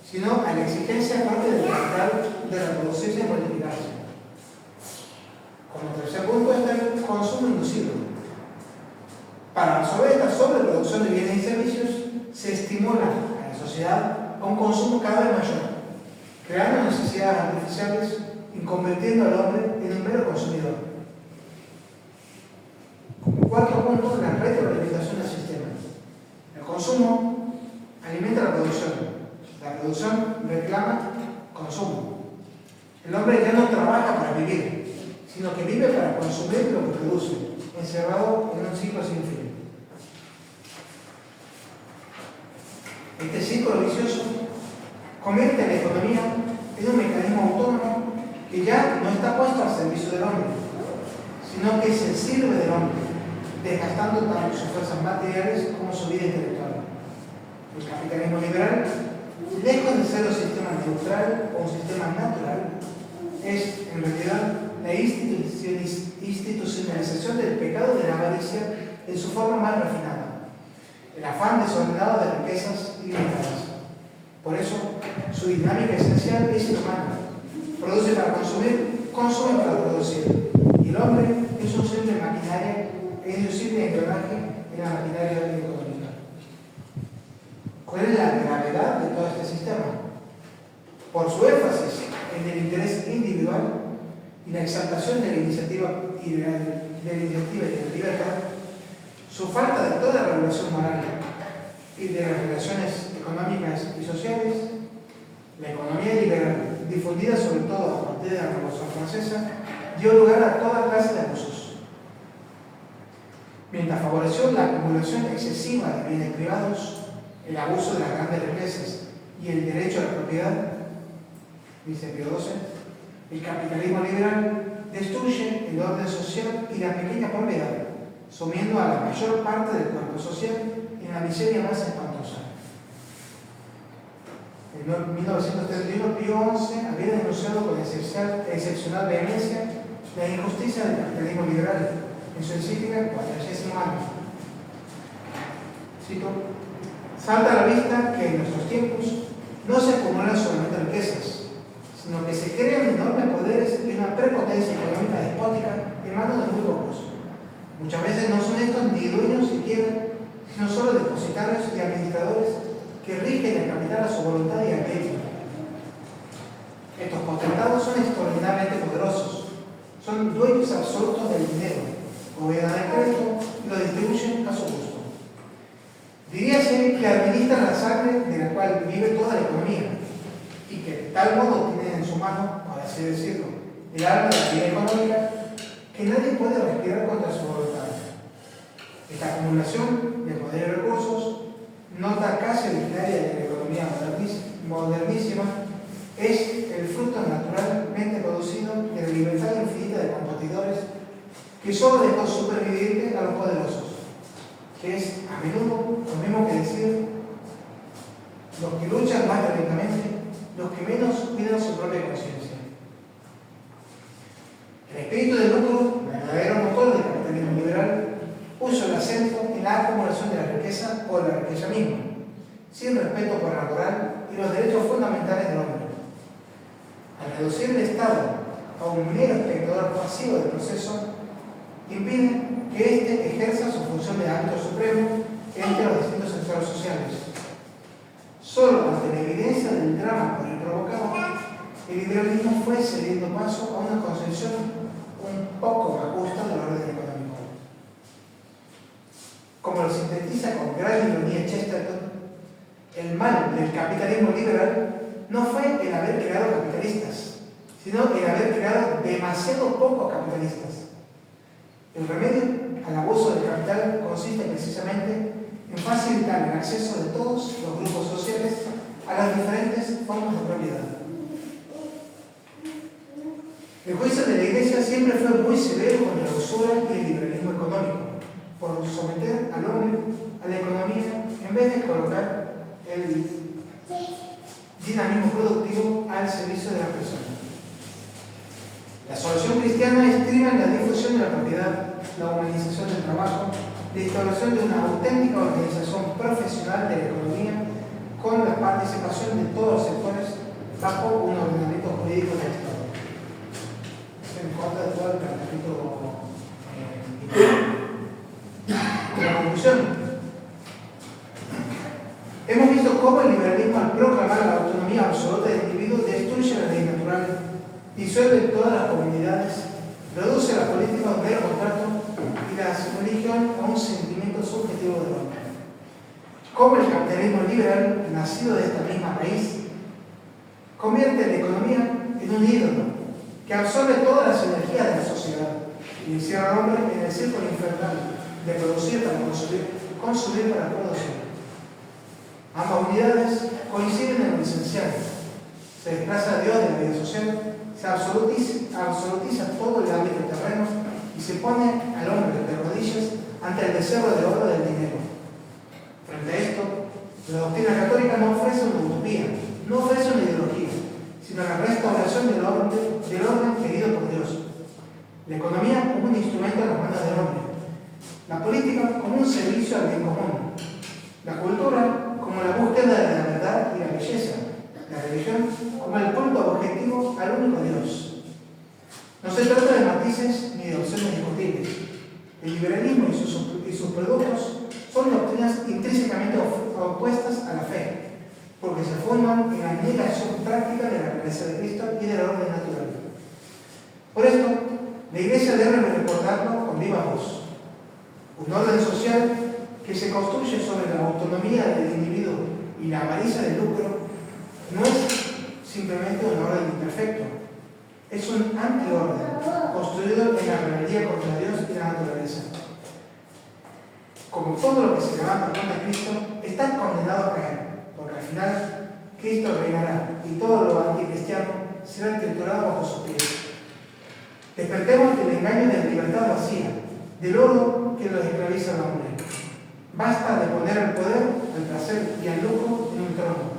sino a la exigencia propia del capital de reproducirse y multiplicarse. Como tercer punto está el consumo inducido. Para absorber esta sobreproducción de bienes y servicios, se estimula a la sociedad a un consumo cada vez mayor, creando necesidades artificiales y convirtiendo al hombre en un mero consumidor. Como cuarto punto, la retroalimentación del sistema. El consumo alimenta la producción reclama consumo. El hombre ya no trabaja para vivir, sino que vive para consumir lo que produce, encerrado en un ciclo sin fin. Este ciclo vicioso convierte a la economía en un mecanismo autónomo que ya no está puesto al servicio del hombre, sino que se sirve del hombre, desgastando tanto sus fuerzas materiales como su vida intelectual. El capitalismo liberal, lejos de ser un sistema neutral o un sistema natural, es en realidad la institucionalización del pecado de la avaricia en su forma más refinada, el afán desordenado de riquezas ilimitadas. Por eso, su dinámica esencial es inhumana. Produce para consumir, consume para producir. Y el hombre es un simple maquinaria, es un simple engranaje en la maquinaria económica. ¿Cuál es la gravedad de todo este sistema? por su énfasis en el interés individual y la exaltación de la iniciativa y de la libertad, su falta de toda regulación moral y de las relaciones económicas y sociales, la economía liberal, difundida sobre todo a partir de la Revolución Francesa, dio lugar a toda clase de abusos. Mientras favoreció la acumulación excesiva de bienes privados, el abuso de las grandes riquezas y el derecho a la propiedad, dice Pío XII, el capitalismo liberal destruye el orden social y la pequeña propiedad, sumiendo a la mayor parte del cuerpo social en la miseria más espantosa. En 1931, Pío XI había denunciado con excepcional vehemencia la injusticia del capitalismo liberal en su encíclica 40º año. Cito: salta a la vista que en nuestros tiempos no se acumulan solamente riquezas, sino que se crean enormes poderes y una prepotencia económica despótica en manos de muy pocos. Muchas veces no son estos ni dueños siquiera, sino solo depositarios y administradores que rigen el capital a su voluntad y a crédito. Estos potentados son extraordinariamente poderosos, son dueños absolutos del dinero, gobiernan el crédito y lo distribuyen a su gusto. Diríase que administran la sangre de la cual vive toda la economía y que de tal modo tienen en su mano, por así decirlo, el alma de la vida económica, que nadie puede respirar contra su voluntad. Esta acumulación de poder y recursos, nota casi originaria de la economía modernísima, es el fruto naturalmente producido de la libertad infinita de competidores que solo dejó supervivir a los poderosos, que es a menudo lo mismo que decir los que luchan más violentamente, los que menos cuidan su propia conciencia. El espíritu de lucro, verdadero motor del capitalismo liberal, puso el acento en la acumulación de la riqueza o de la riqueza misma, sin respeto por la moral y los derechos fundamentales del hombre. Al reducir el Estado a un mero espectador pasivo del proceso, impide que éste ejerza su función de ámbito supremo entre los distintos sectores sociales. Solo ante la evidencia del drama por el provocado, el liberalismo fue cediendo paso a una concepción un poco más justa del orden económico. Como lo sintetiza con gran ironía Chesterton, el mal del capitalismo liberal no fue el haber creado capitalistas, sino el haber creado demasiado pocos capitalistas. El remedio al abuso del capital consiste precisamente en facilitar el acceso de todos los grupos sociales a las diferentes formas de propiedad. El juicio de la Iglesia siempre fue muy severo contra la usura y el liberalismo económico, por someter al hombre a la economía en vez de colocar el dinamismo productivo al servicio de la persona. La solución cristiana estriba en la difusión de la propiedad, la humanización del trabajo, la instauración de una auténtica organización profesional de la economía con la participación de todos los sectores bajo un ordenamiento jurídico del Estado. En contra de todo el planteamiento. La conclusión. Hemos visto cómo el liberalismo, al proclamar la autonomía absoluta del individuo, destruye la ley natural, disuelve todas las comunidades, reduce la política a un mero contrato y la religión a un sentimiento subjetivo del hombre. Cómo el capitalismo liberal, nacido de esta misma raíz, convierte la economía en un ídolo que absorbe todas las energías de la sociedad y encierra al hombre en el círculo infernal de producir para consumir para producir. Ambas unidades coinciden en lo esencial. Se desplaza a Dios de la vida social, se absolutiza todo el ámbito terreno y se pone al hombre de rodillas ante el deseo de oro del dinero. Frente a esto, la doctrina católica no ofrece una utopía, no ofrece una ideología, sino la restauración del orden querido por Dios. La economía como un instrumento en las manos del hombre, la política como un servicio al bien común, la cultura como la búsqueda de la verdad y la belleza, la religión como el culto objetivo al único Dios. No se trata de matices ni de opciones discutibles. El liberalismo y sus productos son doctrinas intrínsecamente opuestas a la fe, porque se fundan en la negación práctica de la grandeza de Cristo y del orden natural. Por esto, la Iglesia debe recordarlo con viva voz. Un orden social que se construye sobre la autonomía del individuo y la avaricia del lucro no es simplemente un orden imperfecto, es un antiorden construido en la rebeldía contra Dios y la naturaleza. Como todo lo que se levanta contra Cristo, está condenado a caer, porque al final Cristo reinará y todo lo anticristiano será triturado bajo sus pies. Despertemos del engaño de la libertad vacía, del oro que los esclaviza al hombre. Basta de poner el poder, el placer y el lujo en un trono.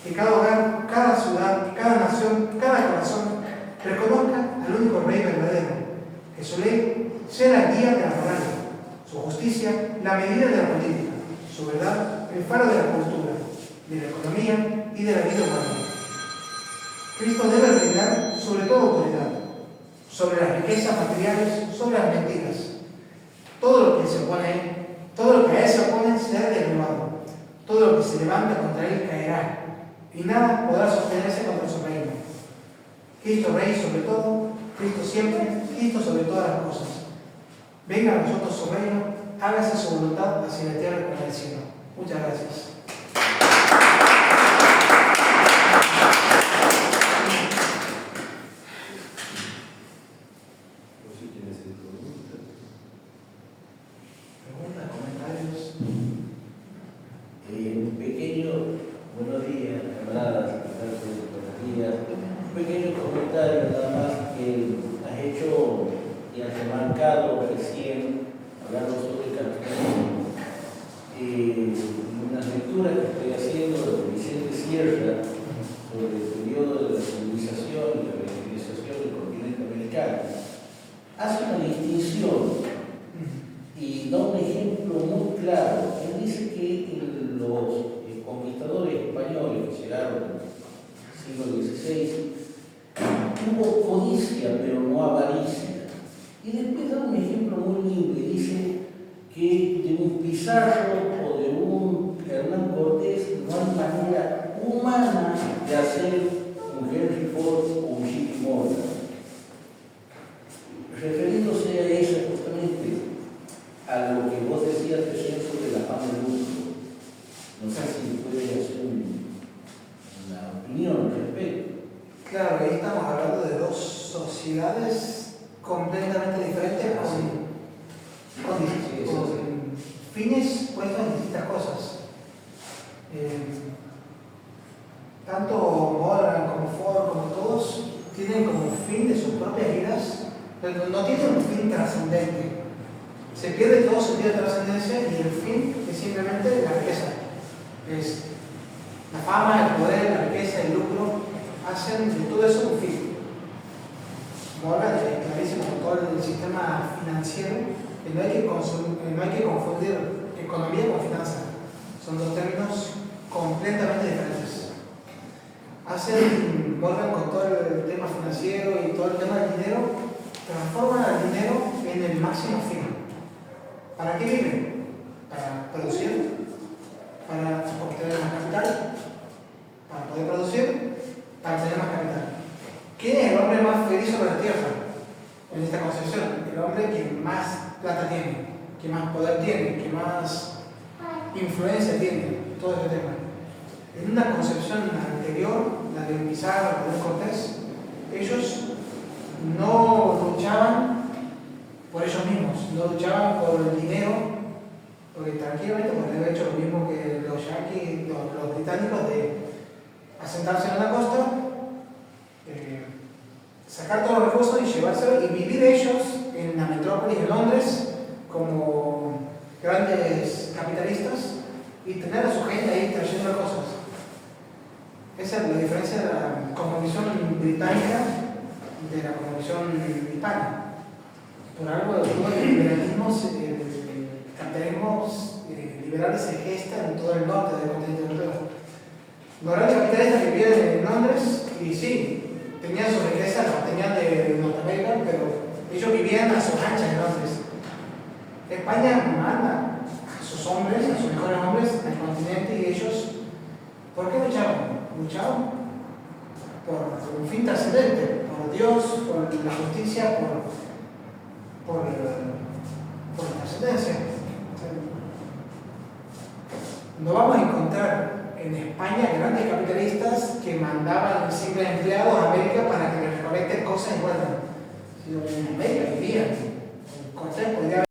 Que cada hogar, cada ciudad, cada nación, cada corazón reconozca al único Rey verdadero, que su ley sea la guía de la moral, su justicia la medida de la política, su verdad el faro de la cultura, de la economía y de la vida humana. Cristo debe reinar sobre toda autoridad, sobre las riquezas materiales, sobre las mentiras. Todo lo que se opone a él, todo lo que a él se opone será derribado. Todo lo que se levanta contra él caerá, y nada podrá sostenerse contra su reino. Cristo Rey sobre todo, Cristo siempre, Cristo sobre todas las cosas. Venga a nosotros su reino, hágase su voluntad así en la tierra como en el cielo. Muchas gracias. Preguntas, comentarios. Un pequeño, buenos días, camaradas, buenos días. Un pequeño comentario nada más que has hecho y has remarcado recién, hablando sobre el capitalismo. Unas lecturas que estoy haciendo de Vicente Sierra sobre el periodo de la civilización y la evangelización del continente americano, hace una distinción y da un ejemplo muy claro. Él dice que los conquistadores españoles que llegaron en el siglo XVI hubo codicia pero no avaricia. Y después da un ejemplo muy lindo y dice que de un Pizarro o de un Hernán Cortés no hay manera humana de hacer un Henry Ford o un JP Morgan. Referiéndose a eso justamente, a lo que vos decías recién sobre la fama del lucro. No sé si puedes hacer una opinión al respecto. Claro, ahí estamos hablando de dos sociedades completamente diferentes con fines puestos en distintas cosas. Tanto Morgan como Ford, como todos, tienen como fin de sus propias vidas, pero no tienen un fin trascendente. Se pierde todo sentido de trascendencia y el fin es simplemente la riqueza. Es la fama, el poder, la riqueza, el lucro, hacen de todo eso un fin. Morgan es clarísimo con todo el sistema financiero, que no hay que confundir economía con finanzas. Son dos términos completamente diferentes. Morgan con todo el tema financiero y todo el tema del dinero, transforman al dinero en el máximo fin. ¿Para qué viven? Para producir, para obtener más capital, para poder producir, para tener más capital. ¿Quién es el hombre más feliz sobre la tierra? En esta concepción, el hombre que más plata tiene, que más poder tiene, que más influencia tiene, todo este tema. En una concepción anterior, la de Pizarro, la de Cortés, ellos no luchaban por ellos mismos, no luchaban por el dinero, porque tranquilamente podrían haber hecho lo mismo que los yanquis, los británicos, de asentarse en la costa, sacar todos los recursos y llevárselo y vivir ellos en la metrópolis de Londres como grandes capitalistas y tener a su gente ahí trayendo cosas. Esa es la diferencia de la cosmovisión británica de la cosmovisión hispana. Por algo todo el liberalismo, el capitalismo liberal se gesta en todo el norte del continente europeo. Los grandes capitalistas que viven en Londres, y sí, tenían sus riquezas, las tenían de Norteamérica, pero ellos vivían a sus anchas en Londres. España manda a sus hombres, a sus mejores hombres al continente y ellos ¿Por qué luchaban? Luchaban por un fin trascendente, por Dios, por la justicia, por la trascendencia. No vamos a encontrar en España grandes capitalistas que mandaban simples empleados a América para que les recolecten cosas y vuelvan. Sino que en América vivían. Cortés podría